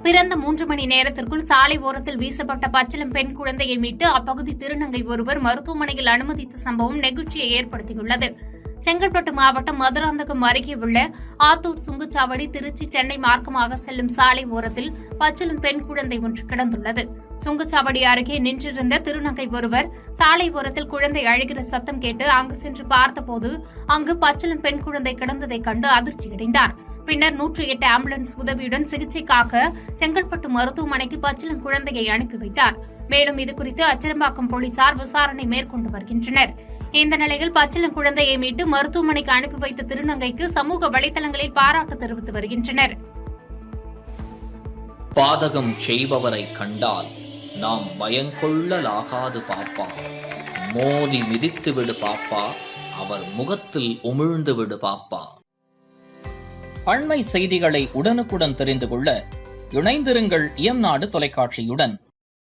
பிறந்த 3 மணி நேரத்திற்குள் சாலை ஓரத்தில் வீசப்பட்ட பச்சிளம் பெண் குழந்தையை மீட்டு அப்பகுதி திருநங்கை ஒருவர் மருத்துவமனையில் அனுமதித்த சம்பவம் நெகிழ்ச்சியை ஏற்படுத்தியுள்ளது. செங்கல்பட்டு மாவட்டம் மதுராந்தகம் அருகே உள்ள ஆத்தூர் சுங்குச்சாவடி திருச்சி சென்னை மார்க்கமாக செல்லும் சாலை ஓரத்தில் பச்சிளம் பெண் குழந்தை ஒன்று கிடந்துள்ளது. சுங்குச்சாவடி அருகே நின்றிருந்த திருநங்கை ஒருவர் சாலை ஓரத்தில் குழந்தை அழுகிற சத்தம் கேட்டு அங்கு சென்று பார்த்தபோது அங்கு பச்சிளம் பெண் குழந்தை கிடந்ததைக் கண்டு அதிர்ச்சியடைந்தார். பின்னர் 108 ஆம்புலன்ஸ் உதவியுடன் சிகிச்சைக்காக செங்கல்பட்டு மருத்துவமனைக்கு பச்சிளம் குழந்தையை அனுப்பி வைத்தார். மேலும் இதுகுறித்து அச்சரம்பாக்கம் போலீசார் விசாரணை மேற்கொண்டு வருகின்றனர். இந்த நிலையில் பச்சிளம் குழந்தையை மீட்டு மருத்துவமனைக்கு அனுப்பி வைத்த திருநங்கைக்கு சமூக வலைதளங்களில் பாராட்டு தெரிவித்து வருகின்றனர். பாதகம் செய்பவரை கண்டால் நாம் பயங்கொள்ளலாகாது பாப்பா, மோதி மிதித்து விடு பாப்பா, அவர் முகத்தில் உமிழ்ந்து விடு பாப்பா. அண்மை செய்திகளை உடனுக்குடன் தெரிந்து கொள்ள இணைந்திருங்கள் இயம்நாடு தொலைக்காட்சியுடன்.